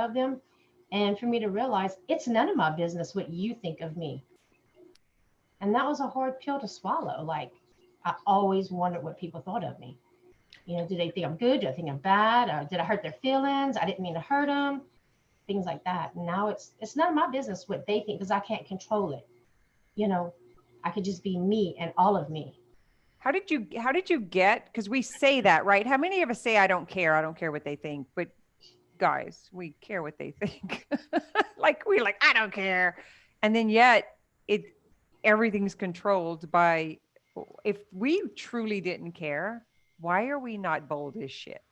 of them. And for me to realize it's none of my business what you think of me. And that was a hard pill to swallow. Like, I always wondered what people thought of me. You know, do they think I'm good? Do I think I'm bad? Or did I hurt their feelings? I didn't mean to hurt them. Things like that. And now it's none of my business what they think because I can't control it. You know, I could just be me and all of me. How did you get, because we say that, right? How many of us say, I don't care what they think, but guys, we care what they think. Like we're like, I don't care. And then yet it everything's controlled by, if we truly didn't care, why are we not bold as shit?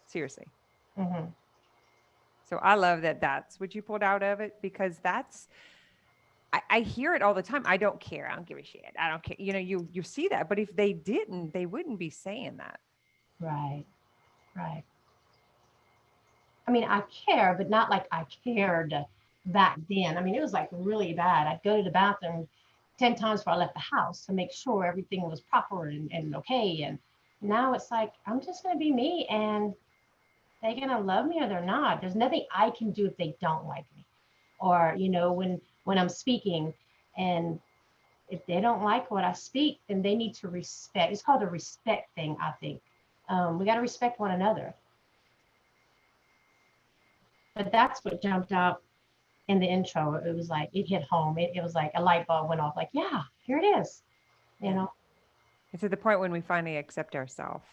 Seriously. Hmm. So I love that that's what you pulled out of it, because that's, I hear it all the time. I don't care. I don't give a shit. I don't care. You see that, but if they didn't, they wouldn't be saying that. Right. Right. I mean, I care, but not like I cared back then. I mean, it was like really bad. I'd go to the bathroom 10 times before I left the house to make sure everything was proper and okay. And now it's like, I'm just going to be me and they're going to love me or they're not. There's nothing I can do if they don't like me. Or, when I'm speaking and if they don't like what I speak, then they need to respect. It's called a respect thing, I think. We got to respect one another. But that's what jumped out in the intro. It was like it hit home. It was like a light bulb went off. Like, yeah, here it is. You Yeah. know, It's at the point when we finally accept ourselves.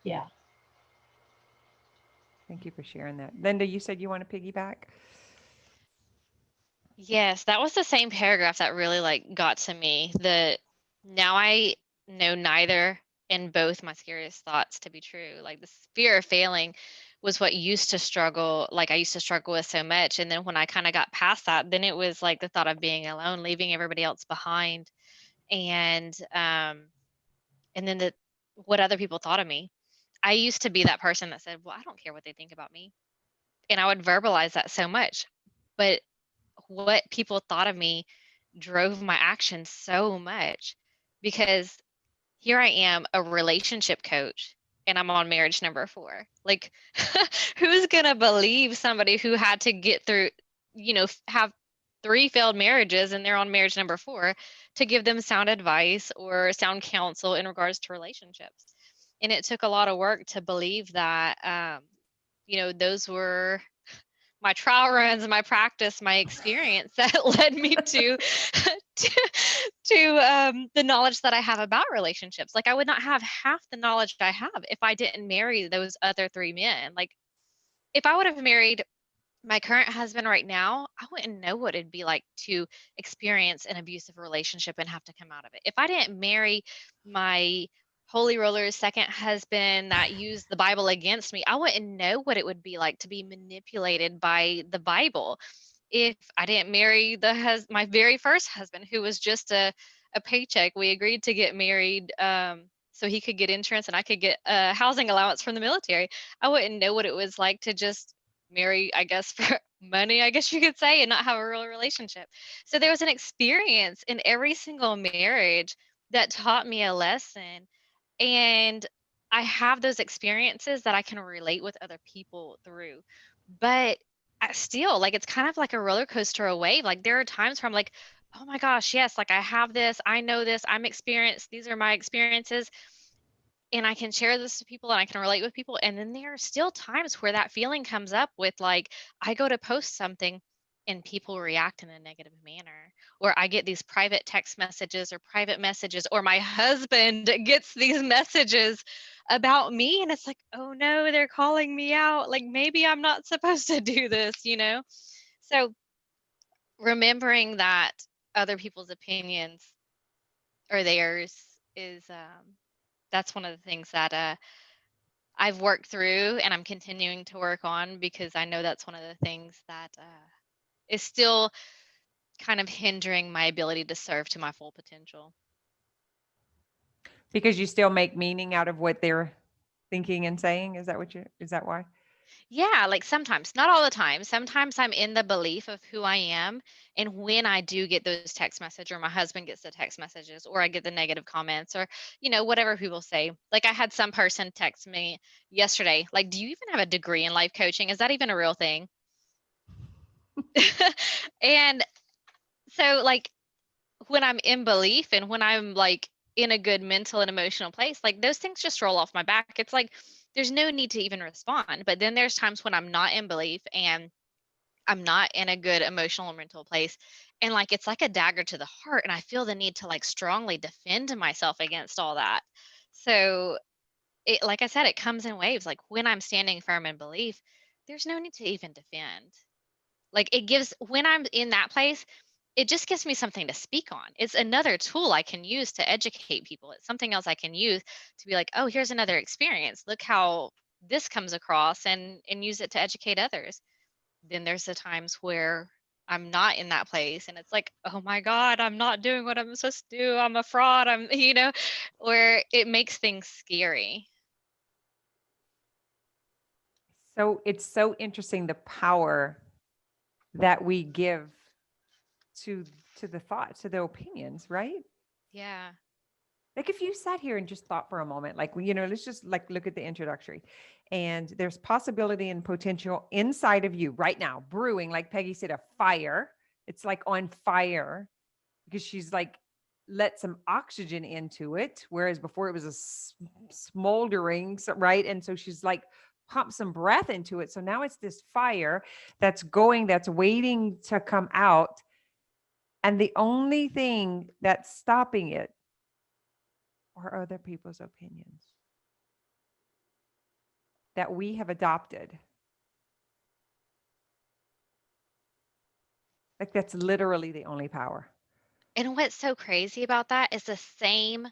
yeah. Thank you for sharing that. Linda, you said you want to piggyback? Yes, that was the same paragraph that really like got to me. The now I know neither and both my scariest thoughts to be true. Like the fear of failing was what used to struggle, like I used to struggle with so much. And then when I kind of got past that, then it was like the thought of being alone, leaving everybody else behind, and and then the what other people thought of me. I used to be that person that said, "Well, I don't care what they think about me." And I would verbalize that so much. But what people thought of me drove my actions so much, because here I am, a relationship coach, and I'm on marriage number 4. Like, who's going to believe somebody who had to get through, have 3 failed marriages and they're on marriage number 4 to give them sound advice or sound counsel in regards to relationships? And it took a lot of work to believe that, those were my trial runs, my practice, my experience that led me to the knowledge that I have about relationships. Like I would not have half the knowledge I have if I didn't marry those other 3 men. Like if I would have married my current husband right now, I wouldn't know what it'd be like to experience an abusive relationship and have to come out of it. If I didn't marry my holy roller's second husband that used the Bible against me, I wouldn't know what it would be like to be manipulated by the Bible. If I didn't marry my very first husband, who was just a paycheck, we agreed to get married so he could get insurance and I could get a housing allowance from the military. I wouldn't know what it was like to just marry, I guess, for money, I guess you could say, and not have a real relationship. So there was an experience in every single marriage that taught me a lesson. And I have those experiences that I can relate with other people through. But I still, like, it's kind of like a roller coaster, a wave. Like, there are times where I'm like, oh my gosh, yes, like I have this, I know this, I'm experienced, these are my experiences, and I can share this to people and I can relate with people. And then there are still times where that feeling comes up with, like, I go to post something and people react in a negative manner, or I get these private text messages or private messages, or my husband gets these messages about me. And it's like, oh no, they're calling me out. Like maybe I'm not supposed to do this. So remembering that other people's opinions or theirs is that's one of the things that I've worked through and I'm continuing to work on, because I know that's one of the things that is still kind of hindering my ability to serve to my full potential. Because you still make meaning out of what they're thinking and saying. Is that why? Yeah, like sometimes, not all the time. Sometimes I'm in the belief of who I am. And when I do get those text messages, or my husband gets the text messages, or I get the negative comments, or, whatever people say. Like I had some person text me yesterday, like, do you even have a degree in life coaching? Is that even a real thing? And so, like, when I'm in belief and when I'm like in a good mental and emotional place, like those things just roll off my back. It's like there's no need to even respond. But then there's times when I'm not in belief and I'm not in a good emotional or mental place. And like it's like a dagger to the heart. And I feel the need to like strongly defend myself against all that. So it, like I said, it comes in waves. Like when I'm standing firm in belief, there's no need to even defend. Like it gives, when I'm in that place, it just gives me something to speak on. It's another tool I can use to educate people. It's something else I can use to be like, oh, here's another experience. Look how this comes across, and use it to educate others. Then there's the times where I'm not in that place and it's like, oh my God, I'm not doing what I'm supposed to do. I'm a fraud. I'm, where it makes things scary. So it's so interesting, the power that we give to the thought, to the opinions, right? Yeah. Like if you sat here and just thought for a moment, like, let's just like look at the introductory, and there's possibility and potential inside of you right now, brewing, like Peggy said, a fire. It's like on fire because she's like let some oxygen into it, whereas before it was smoldering, right? And so she's like pumped some breath into it. So now it's this fire that's going, that's waiting to come out. And the only thing that's stopping it are other people's opinions that we have adopted. Like that's literally the only power. And what's so crazy about that is the same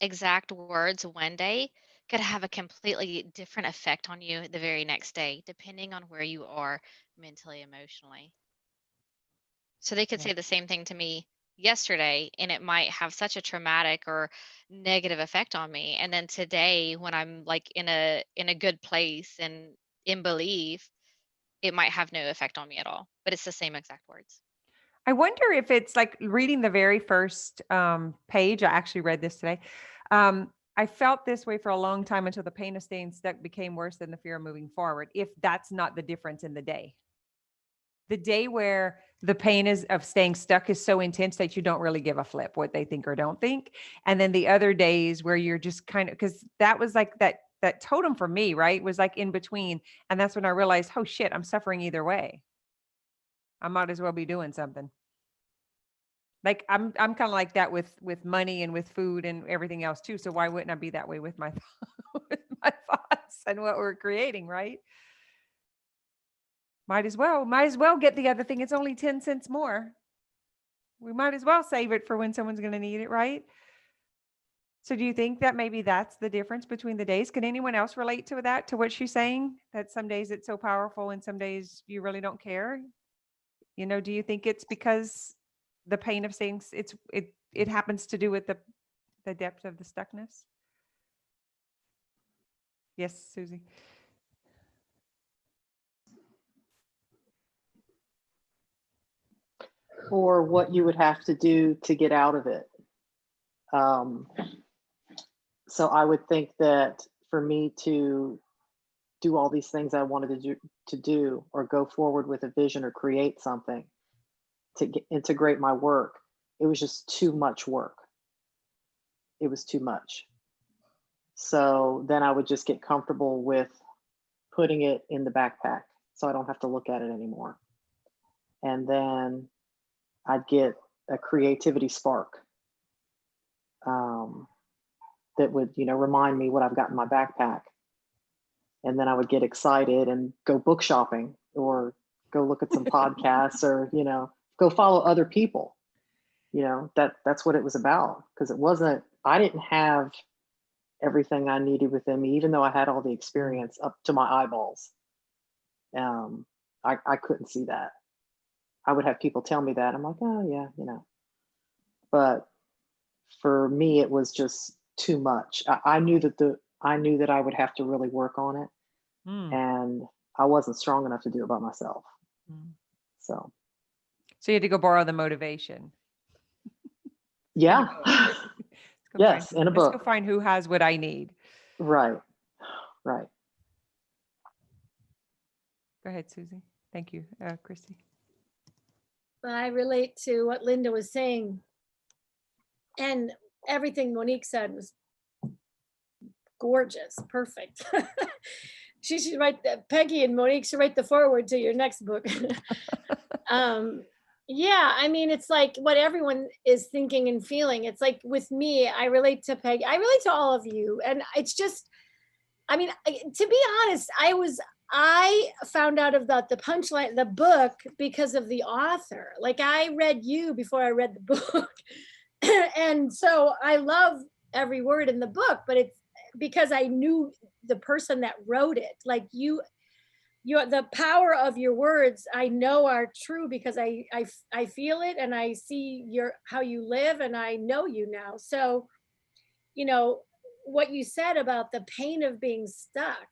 exact words one day could have a completely different effect on you the very next day, depending on where you are mentally, emotionally. So they could Yeah. say the same thing to me yesterday, and it might have such a traumatic or negative effect on me. And then today, when I'm like in a good place and in belief, it might have no effect on me at all. But it's the same exact words. I wonder if it's like reading the very first page. I actually read this today. I felt this way for a long time until the pain of staying stuck became worse than the fear of moving forward. If that's not the difference in the day where the pain is of staying stuck is so intense that you don't really give a flip what they think or don't think. And then the other days where you're just kind of, because that was like that totem for me, right? Was like in between. And that's when I realized, oh shit, I'm suffering either way. I might as well be doing something. Like I'm kind of like that with money and with food and everything else too. So why wouldn't I be that way with my with my thoughts and what we're creating, right? Might as well get the other thing. It's only 10 cents more. We might as well save it for when someone's going to need it, right? So do you think that maybe that's the difference between the days? Can anyone else relate to that, to what she's saying? That some days it's so powerful and some days you really don't care? Do you think it's because the pain of saying it happens to do with the depth of the stuckness? Yes, Susie. Or what you would have to do to get out of it. So I would think that for me to do all these things I wanted to do or go forward with a vision or create something to integrate my work, it was just too much work. It was too much. So then I would just get comfortable with putting it in the backpack so I don't have to look at it anymore. And then I'd get a creativity spark that would, remind me what I've got in my backpack. And then I would get excited and go book shopping or go look at some podcasts or, go follow other people. That's what it was about. Because I didn't have everything I needed within me, even though I had all the experience up to my eyeballs. I couldn't see that. I would have people tell me that. I'm like, oh yeah. But for me, it was just too much. I knew that I would have to really work on it. And I wasn't strong enough to do it by myself. Mm. So So you had to go borrow the motivation. yeah. Let's go Yes, find, in a let's go book. find who has what I need. Right. Right. Go ahead, Susie. Thank you, Christy. I relate to what Linda was saying. And everything Monique said was gorgeous, perfect. She should write that, Peggy and Monique should write the foreword to your next book. Yeah, I mean, it's like what everyone is thinking and feeling. It's like with me, I relate to Peggy, I relate to all of you. And it's just, I mean, to be honest, I found out about the punchline, the book, because of the author. Like I read you before I read the book. And so I love every word in the book, but it's because I knew the person that wrote it. Like the power of your words, I know are true because I feel it and I see how you live and I know you now. So, you know, what you said about the pain of being stuck.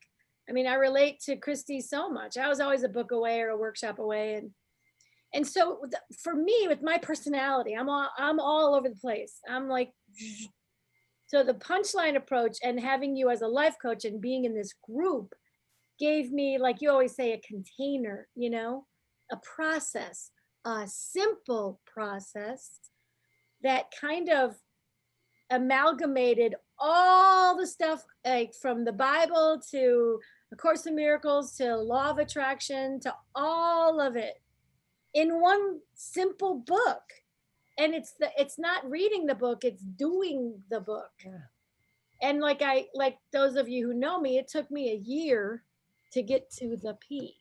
I mean, I relate to Christy so much. I was always a book away or a workshop away. And so for me, with my personality, I'm all over the place. I'm like, so the punchline approach and having you as a life coach and being in this group gave me, like you always say, a container, you know, a process, a simple process that kind of amalgamated all the stuff, like from the Bible to A Course in Miracles to Law of Attraction to all of it in one simple book. And it's not reading the book, it's doing the book. Yeah. And like those of you who know me, it took me a year to get to the P.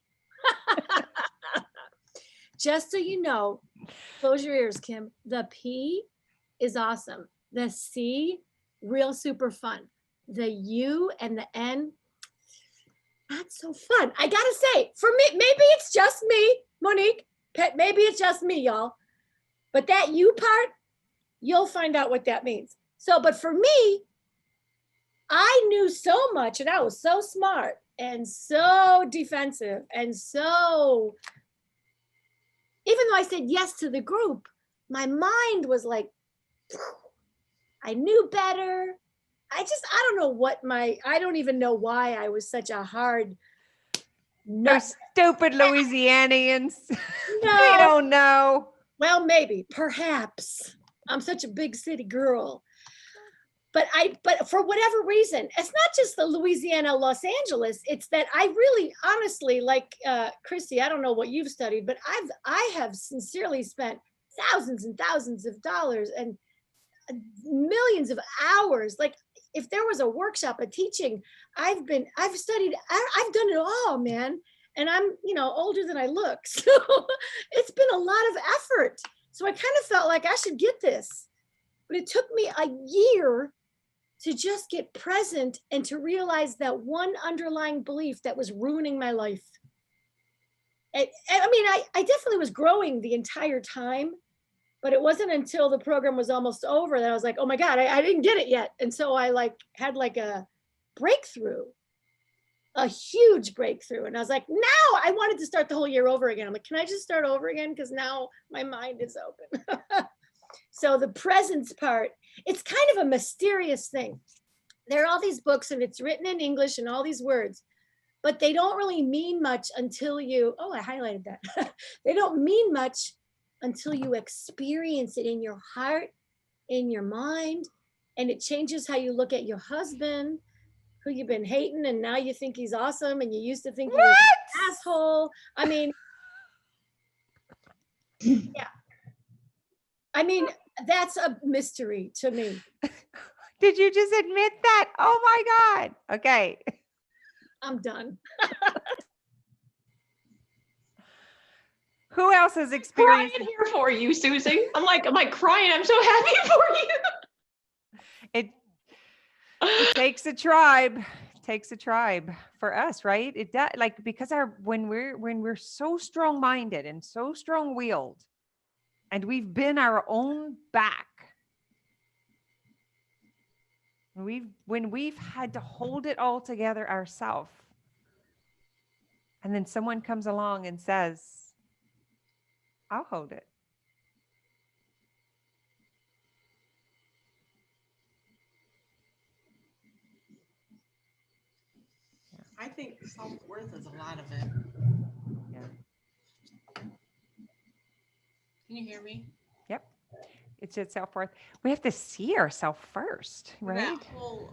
Just so you know, close your ears, Kim. The P is awesome. The C, real super fun. The U and the N, not so fun. I gotta say, for me, maybe it's just me, Monique. Maybe it's just me, y'all. But that U part, you'll find out what that means. So, but for me, I knew so much and I was so smart and so defensive and so, even though I said yes to the group, my mind was like, I knew better. I don't know I don't even know why I was such a hard nut. Those stupid Louisianians. No. They don't know. Well, maybe, perhaps. I'm such a big city girl. But for whatever reason, it's not just the Louisiana, Los Angeles. It's that I really, honestly, like Christy, I don't know what you've studied, but I have sincerely spent thousands and thousands of dollars and millions of hours. Like if there was a workshop, a teaching, I've studied, I've done it all, man. And I'm, older than I look. So it's been a lot of effort. So I kind of felt like I should get this, but it took me a year to just get present and to realize that one underlying belief that was ruining my life. I definitely was growing the entire time, but it wasn't until the program was almost over that I was like, oh my God, I didn't get it yet. And so I had a breakthrough, a huge breakthrough. And I was like, now I wanted to start the whole year over again. I'm like, can I just start over again? Because now my mind is open. So the presence part, it's kind of a mysterious thing. There are all these books and it's written in English and all these words, but they don't really mean much until I highlighted that. They don't mean much until you experience it in your heart, in your mind, and it changes how you look at your husband, who you've been hating, and now you think he's awesome, and you used to think he was an asshole. I mean, yeah. I mean, that's a mystery to me. Did you just admit that? Oh my God. Okay. I'm done. Who else has Crying experienced here for you, Susie. I'm like crying. I'm so happy for you. it? It takes a tribe. Takes a tribe for us, right? It does, because when we're so strong-minded and so strong-willed, and we've been our own back. When we've had to hold it all together ourselves, And then someone comes along and says, I'll hold it. I think self-worth is a lot of it. Yeah. Can you hear me? Yep. It's just self-worth. We have to see ourselves first, right? That whole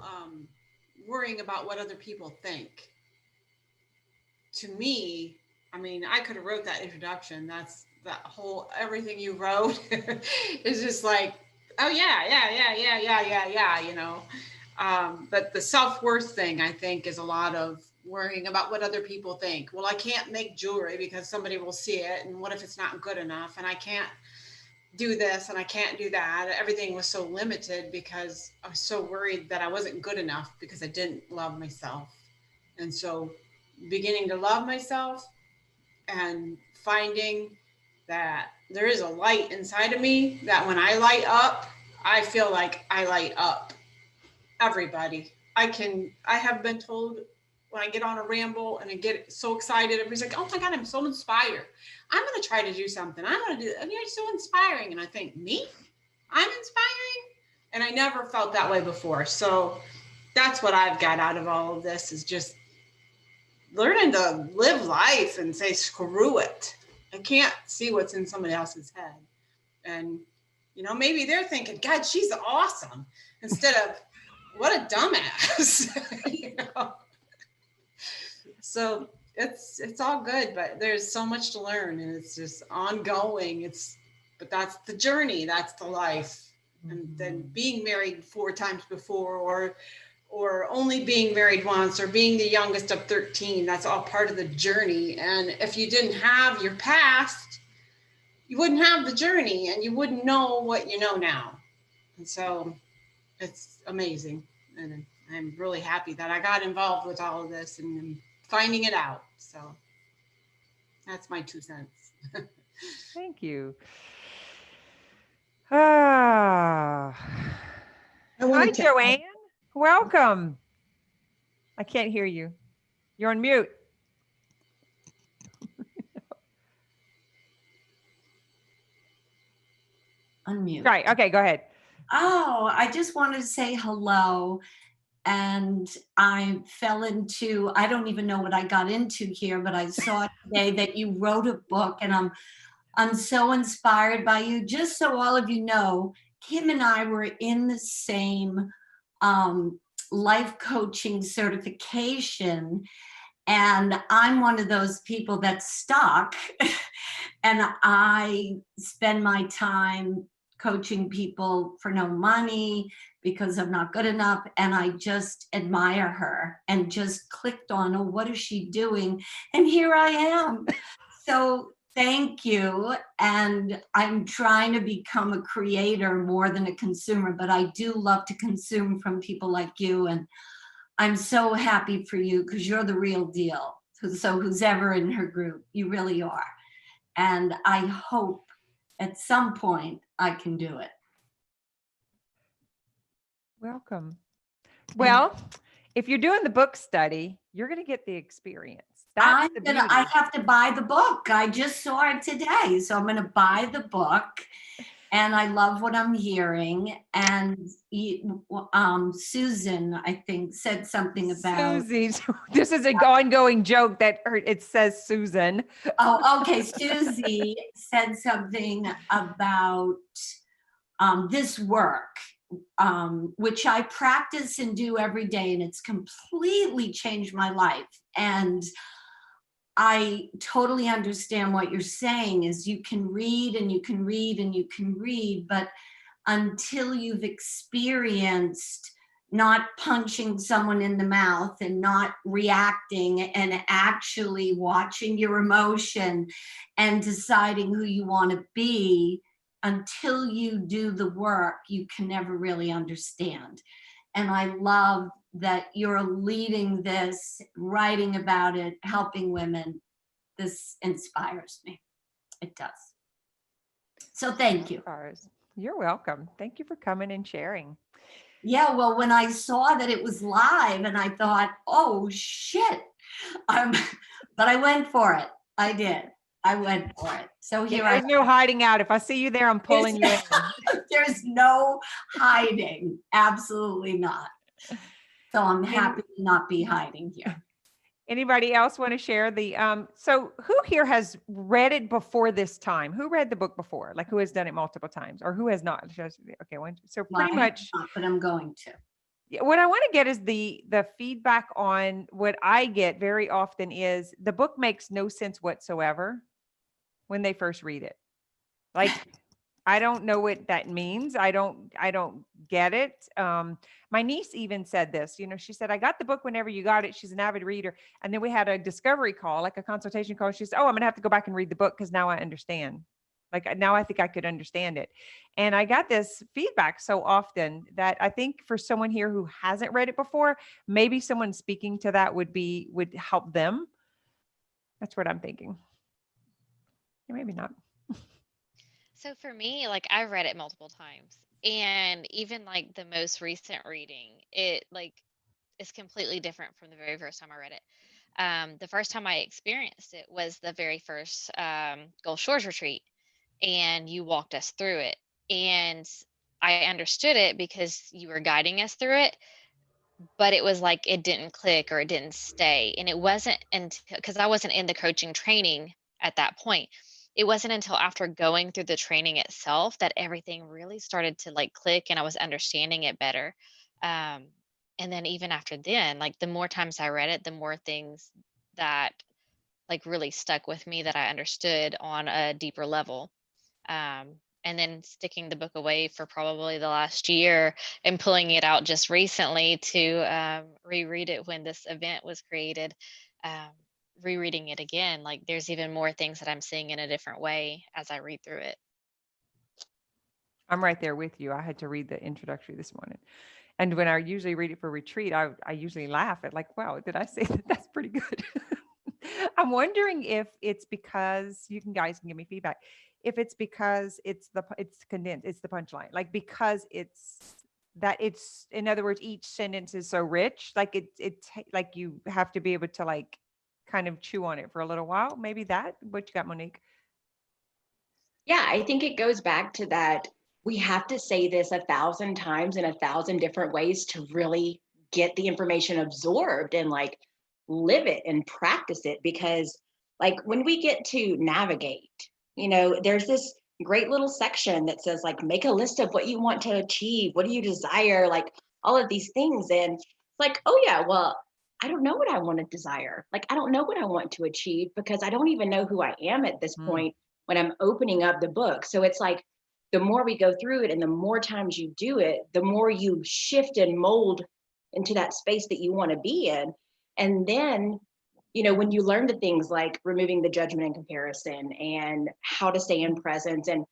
worrying about what other people think. To me, I mean, I could have wrote that introduction. That's that whole, everything you wrote is just like, oh yeah, you know. But the self-worth thing, I think, is a lot of worrying about what other people think. Well, I can't make jewelry because somebody will see it. And what if it's not good enough? And I can't do this and I can't do that. Everything was so limited because I was so worried that I wasn't good enough because I didn't love myself. And so beginning to love myself and finding that there is a light inside of me, that when I light up, I feel like I light up everybody. I have been told when I get on a ramble and I get so excited, everybody's like, oh my God, I'm so inspired. I'm going to try to do something. I'm going to do that. And you're so inspiring. And I think, me? I'm inspiring? And I never felt that way before. So that's what I've got out of all of this, is just learning to live life and say, screw it. I can't see what's in somebody else's head. And, you know, maybe they're thinking, God, she's awesome, instead of, what a dumbass. You know? So it's all good, but there's so much to learn, and it's just ongoing. But that's the journey, that's the life. And then being married 4 times before, or only being married once, or being the youngest of 13, that's all part of the journey. And if you didn't have your past, you wouldn't have the journey, and you wouldn't know what you know now. And so it's amazing. And I'm really happy that I got involved with all of this and finding it out. So that's my 2 cents. Thank you. Ah. Hi, Joanne. Welcome. I can't hear you. You're on mute. Unmute. Right. Okay, go ahead. Oh, I just wanted to say hello. And I fell into, I don't even know what I got into here, but I saw today that you wrote a book, and I'm so inspired by you. Just so all of you know, Kim and I were in the same life coaching certification. And I'm one of those people that's stuck. And I spend my time coaching people for no money because I'm not good enough. And I just admire her and just clicked on, oh, what is she doing? And here I am. So thank you. And I'm trying to become a creator more than a consumer, but I do love to consume from people like you. And I'm so happy for you, because you're the real deal. So who's ever in her group, you really are. And I hope at some point I can do it. Welcome. Well, if you're doing the book study, you're going to get the experience. That's the beauty. I have to buy the book. I just saw it today. So I'm going to buy the book. And I love what I'm hearing. And Susan, I think, said something about Susie. This is an ongoing joke that it says Susan. Oh, okay. Susie said something about this work, which I practice and do every day, and it's completely changed my life. And I totally understand what you're saying, is you can read and you can read and you can read, but until you've experienced not punching someone in the mouth and not reacting and actually watching your emotion and deciding who you want to be, until you do the work, you can never really understand. And I love that you're leading this, writing about it, helping women. This inspires me. It does. So thank you. You're welcome. Thank you for coming and sharing. Yeah, well, when I saw that it was live, and I thought, oh shit, But I went for it. I did. I went for it. So here I There's no hiding out. If I see you there, I'm pulling you in. There's no hiding. Absolutely not. So I'm happy to not be hiding here. Anybody else want to share the, so who here has read it before this time? Who read the book before? Like who has done it multiple times or who has not? Okay, so Well, pretty I have much. not, but I'm going to. What I want to get is the feedback on what I get very often is the book makes no sense whatsoever when they first read it. Like, I don't know what that means. I don't get it. My niece even said this, she said, I got the book whenever you got it. She's an avid reader. And then we had a discovery call, like a consultation call. She said, oh, I'm going to have to go back and read the book because now I understand. Like now I think I could understand it. And I got this feedback so often that I think for someone here who hasn't read it before, maybe someone speaking to that would help them. That's what I'm thinking. Yeah, maybe not. So for me, like I've read it multiple times, and even like the most recent reading, it like is completely different from the very first time I read it. The first time I experienced it was the very first Gulf Shores retreat, and you walked us through it, and I understood it because you were guiding us through it, but it was like it didn't click or it didn't stay, and it wasn't until because I wasn't in the coaching training at that point. It wasn't until after going through the training itself that everything really started to like click and I was understanding it better. Um, and then even after then, like the more times I read it, the more things that like really stuck with me that I understood on a deeper level. And then sticking the book away for probably the last year and pulling it out just recently to reread it when this event was created. Rereading it again, like there's even more things that I'm seeing in a different way as I read through it. I'm right there with you. I had to read the introductory this morning. And when I usually read it for retreat, I usually laugh at like, wow, did I say that? That's pretty good. I'm wondering if it's because guys can give me feedback. If it's because it's condensed, it's the punchline, like because it's in other words, each sentence is so rich, like like you have to be able to like kind of chew on it for a little while. Maybe that. What you got, Monique? Yeah, I think it goes back to that. We have to say this 1,000 times in 1,000 different ways to really get the information absorbed and like live it and practice it. Because like when we get to navigate, there's this great little section that says like, make a list of what you want to achieve. What do you desire? Like all of these things. And like, oh yeah, well, I don't know what I want to desire. Like, I don't know what I want to achieve because I don't even know who I am at this point when I'm opening up the book. So it's like, the more we go through it and the more times you do it, the more you shift and mold into that space that you want to be in. And then, when you learn the things like removing the judgment and comparison and how to stay in presence and,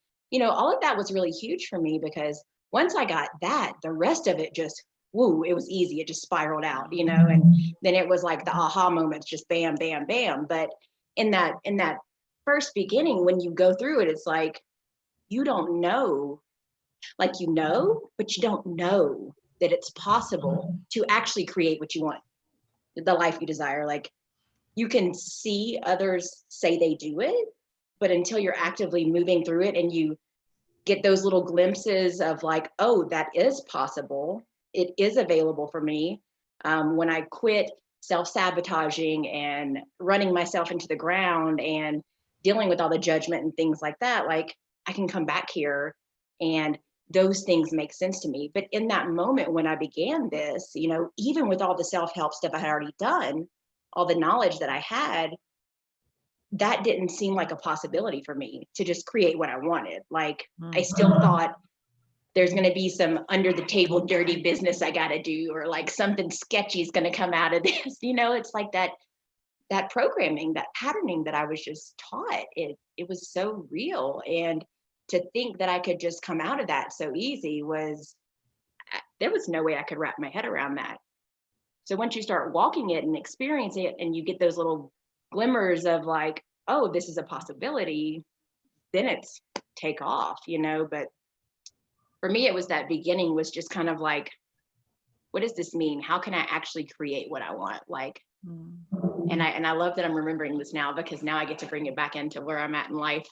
all of that was really huge for me because once I got that, the rest of it just woo, it was easy. It just spiraled out, and then it was like the aha moments, just bam, bam, bam. But in that first beginning, when you go through it, it's like, you don't know, like, but you don't know that it's possible to actually create what you want, the life you desire. Like you can see others say they do it, but until you're actively moving through it and you get those little glimpses of like, oh, that is possible. It is available for me. When I quit self-sabotaging and running myself into the ground and dealing with all the judgment and things like that, like I can come back here and those things make sense to me. But in that moment when I began this, even with all the self-help stuff I had already done, all the knowledge that I had, that didn't seem like a possibility for me to just create what I wanted. Like I still thought, there's going to be some under the table dirty business I got to do, or like something sketchy is going to come out of this. It's like that programming, that patterning that I was just taught. It was so real. And to think that I could just come out of that so easy there was no way I could wrap my head around that. So once you start walking it and experiencing it and you get those little glimmers of like, oh, this is a possibility, then it's take off, but for me, it was that beginning was just kind of like, what does this mean? How can I actually create what I want? Like, And I love that I'm remembering this now, because now I get to bring it back into where I'm at in life.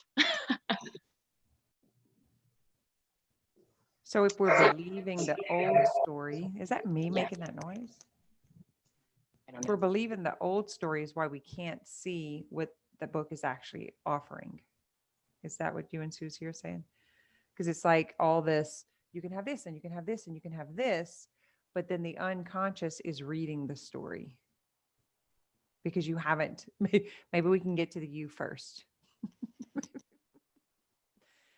So if we're believing the old story, is that me making that noise? I don't If know. we're believing the old story is why we can't see what the book is actually offering. Is that what you and Susie are saying? Because it's like all this, you can have this and you can have this and you can have this, but then the unconscious is reading the story because you haven't, maybe we can get to the you first.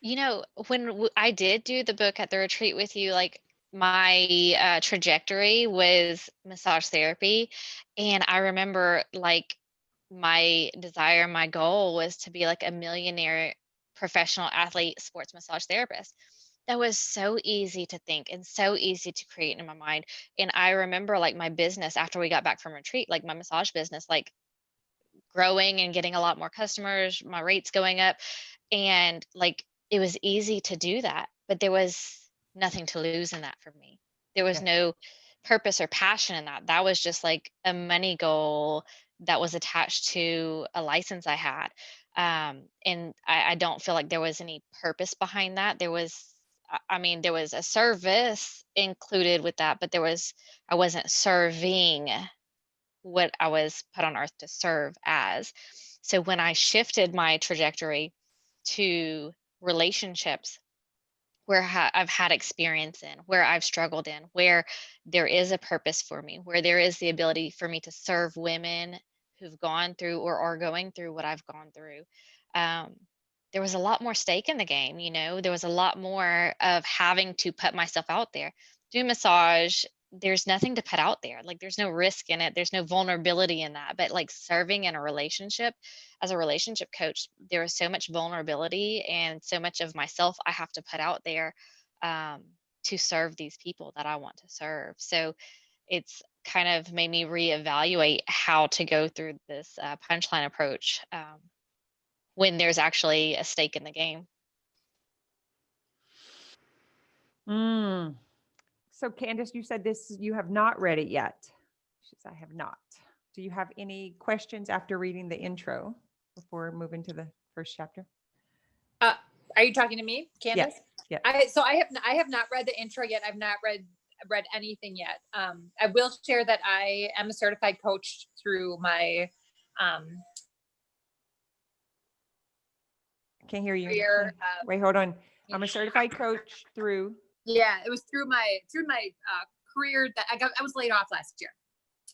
You know, when I did do the book at the retreat with you, like my trajectory was massage therapy. And I remember like my desire, my goal was to be like a millionaire professional athlete sports massage therapist. That was so easy to think and so easy to create in my mind. And I remember like my business after we got back from retreat, like my massage business, like growing and getting a lot more customers, my rates going up. And like it was easy to do that, but there was nothing to lose in that for me. There was Yeah. no purpose or passion in that. That was just like a money goal that was attached to a license I had. And I don't feel like there was any purpose behind that. There was, I mean, there was a service included with that, but I wasn't serving what I was put on earth to serve as. So when I shifted my trajectory to relationships where I've had experience in, where I've struggled in, where there is a purpose for me, where there is the ability for me to serve women who've gone through or are going through what I've gone through. There was a lot more stake in the game, you know, there was a lot more of having to put myself out there. Do massage, there's nothing to put out there. Like there's no risk in it. There's no vulnerability in that. But like serving in a relationship, as a relationship coach, there is so much vulnerability and so much of myself I have to put out there to serve these people that I want to serve. So it's kind of made me reevaluate how to go through this punchline approach when there's actually a stake in the game. So Candace, you said this, you have not read it yet. She says, I have not. Do you have any questions after reading the intro before moving to the first chapter? Are you talking to me, Candace? Yes. I have not read the intro yet. I've not read anything yet. I will share that I am a certified coach through my Can't hear you. career. Wait, hold on. I'm a certified coach through. Yeah, it was through my career that I was laid off last year.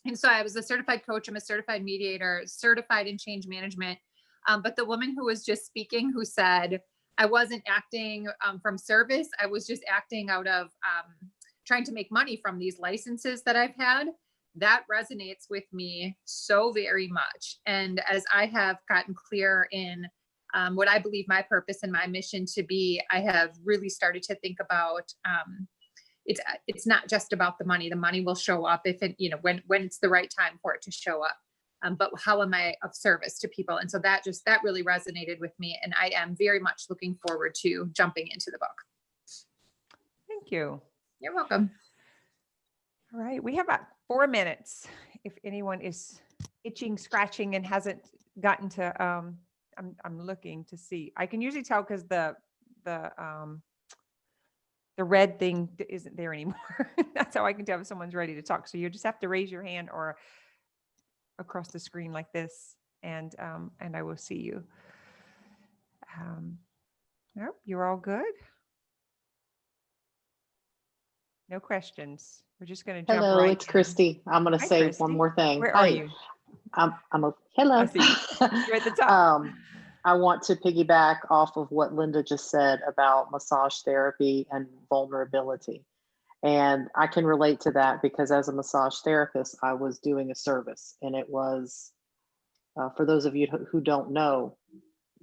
And so I was a certified coach. I'm a certified mediator, certified in change management. But the woman who was just speaking, who said, I wasn't acting from service. I was just acting out of trying to make money from these licenses that I've had. That resonates with me so very much. And as I have gotten clear in what I believe my purpose and my mission to be, I have really started to think about it's not just about the money. The money will show up if it, when it's the right time for it to show up. But how am I of service to people? And so that really resonated with me. And I am very much looking forward to jumping into the book. Thank you. You're welcome. All right. We have about 4 minutes. If anyone is itching, scratching, and hasn't gotten to, I'm looking to see. I can usually tell because the red thing isn't there anymore. That's how I can tell if someone's ready to talk. So you just have to raise your hand or across the screen like this, and I will see you. Nope, you're all good. No questions. We're just going to jump Hello, right it's in. Christy. I'm going to Hi, say Christy. one more thing. Where Hi. are you? I'm hello. I see you. You're at the top. I want to piggyback off of what Linda just said about massage therapy and vulnerability. And I can relate to that because as a massage therapist, I was doing a service, and it was, for those of you who don't know,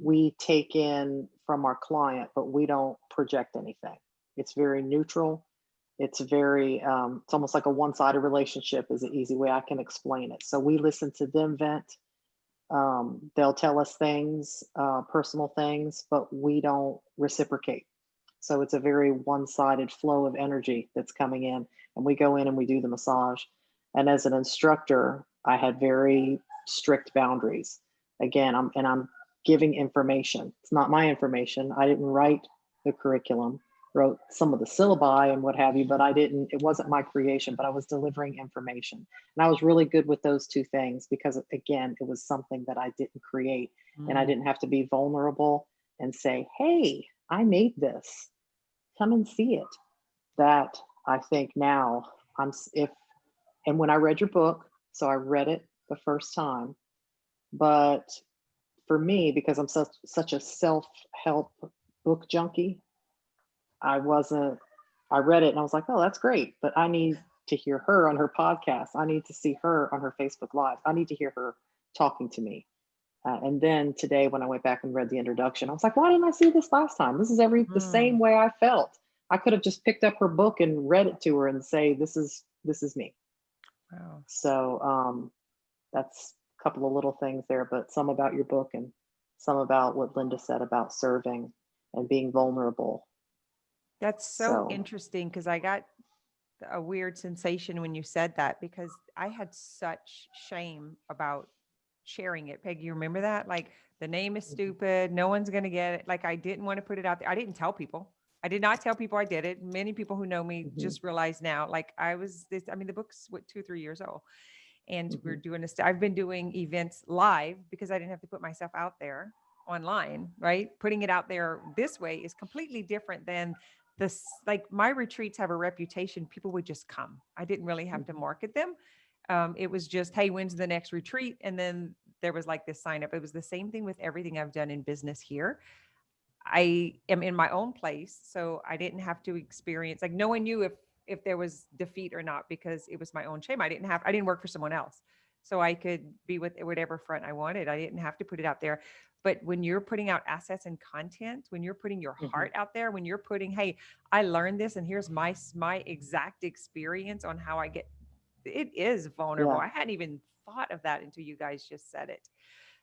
we take in from our client, but we don't project anything. It's very neutral. It's very, it's almost like a one-sided relationship is an easy way I can explain it. So we listen to them vent. They'll tell us things, personal things, but we don't reciprocate. So it's a very one-sided flow of energy that's coming in, and we go in and we do the massage. And as an instructor, I had very strict boundaries. Again, I'm giving information. It's not my information. I didn't write the curriculum, wrote some of the syllabi and what have you, but it wasn't my creation, but I was delivering information. And I was really good with those two things because, again, it was something that I didn't create, and I didn't have to be vulnerable and say, hey, I made this, come and see it. That I think now and when I read your book, so I read it the first time, but for me, because I'm such a self-help book junkie, I read it and I was like, oh, that's great, but I need to hear her on her podcast. I need to see her on her Facebook Live. I need to hear her talking to me. And then today, when I went back and read the introduction, I was like, why didn't I see this last time? This is the same way I felt. I could have just picked up her book and read it to her and say, this is me. Wow. So that's a couple of little things there, but some about your book and some about what Linda said about serving and being vulnerable. That's so interesting, because I got a weird sensation when you said that, because I had such shame about sharing it. Peggy, you remember that? Like, the name is stupid. No one's going to get it. Like, I didn't want to put it out there. I didn't tell people. I did not tell people I did it. Many people who know me just realize now, like, the book's 2-3 years old, and we're doing this. I've been doing events live because I didn't have to put myself out there online, right? Putting it out there this way is completely different than this. Like, my retreats have a reputation. People would just come. I didn't really have to market them. It was just, hey, when's the next retreat? And then there was like this sign up. It was the same thing with everything I've done in business here. I am in my own place, so I didn't have to experience, like, no one knew if there was defeat or not, because it was my own shame. I didn't work for someone else, so I could be with whatever front I wanted. I didn't have to put it out there. But when you're putting out assets and content, when you're putting your heart out there, when you're putting, hey, I learned this and here's my exact experience on how it is vulnerable. I hadn't even thought of that until you guys just said it.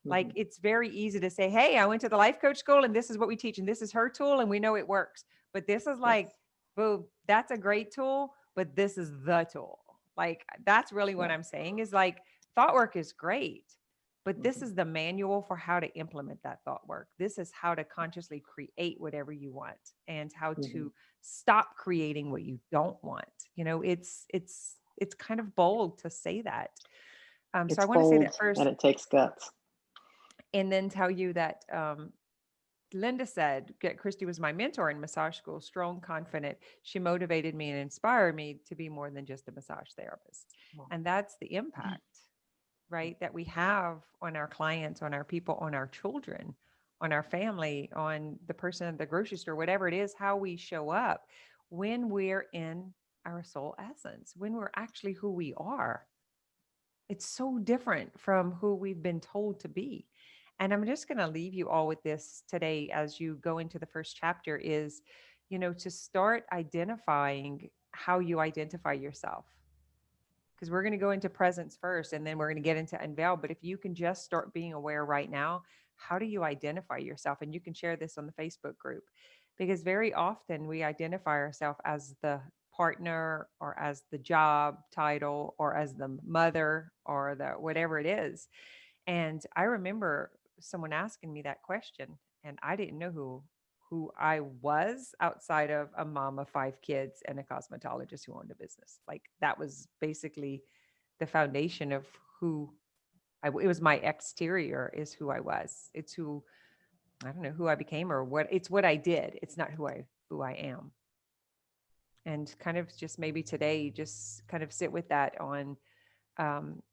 Like, it's very easy to say, hey, I went to the life coach school and this is what we teach and this is her tool and we know it works. But this is like, boo, that's a great tool, but this is the tool. Like, that's really what I'm saying is, like, thought work is great, but this is the manual for how to implement that thought work. This is how to consciously create whatever you want and how to stop creating what you don't want. You know, it's kind of bold to say that. So I want to say that first. And it takes guts. And then tell you that Linda said Christy was my mentor in massage school, strong, confident. She motivated me and inspired me to be more than just a massage therapist. And that's the impact, right, that we have on our clients, on our people, on our children, on our family, on the person at the grocery store, whatever it is, how we show up when we're in our soul essence, when we're actually who we are. It's so different from who we've been told to be. And I'm just going to leave you all with this today as you go into the first chapter is, to start identifying how you identify yourself. Because we're going to go into presence first, and then we're going to get into unveil. But if you can just start being aware right now, how do you identify yourself? And you can share this on the Facebook group, because very often we identify ourselves as the partner or as the job title or as the mother or the whatever it is. And I remember someone asking me that question, and I didn't know who I was outside of a mom of 5 kids and a cosmetologist who owned a business. Like, that was basically the foundation of who it was. My exterior is who I was. It's who I became or it's what I did. It's not who I am. And kind of just maybe today, just kind of sit with that on,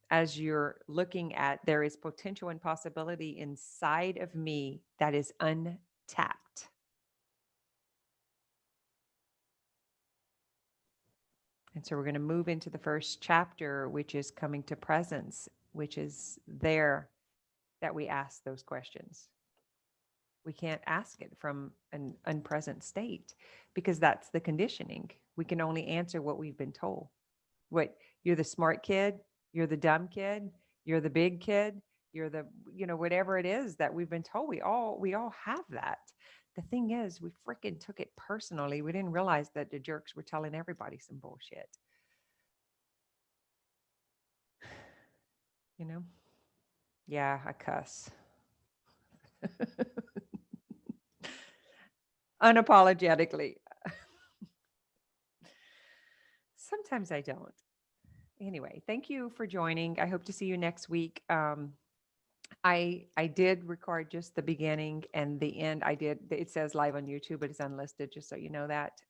as you're looking at, there is potential and possibility inside of me that is untapped. And so we're going to move into the first chapter, which is coming to presence, which is there that we ask those questions. We can't ask it from an unpresent state because that's the conditioning. We can only answer what we've been told. What, you're the smart kid, you're the dumb kid, you're the big kid, you're the, whatever it is that we've been told. We all have that. The thing is, we freaking took it personally. We didn't realize that the jerks were telling everybody some bullshit. Yeah, I cuss. Unapologetically. Sometimes I don't. Anyway, thank you for joining. I hope to see you next week. I did record just the beginning and the end. It says live on YouTube, but it's unlisted, just so you know that.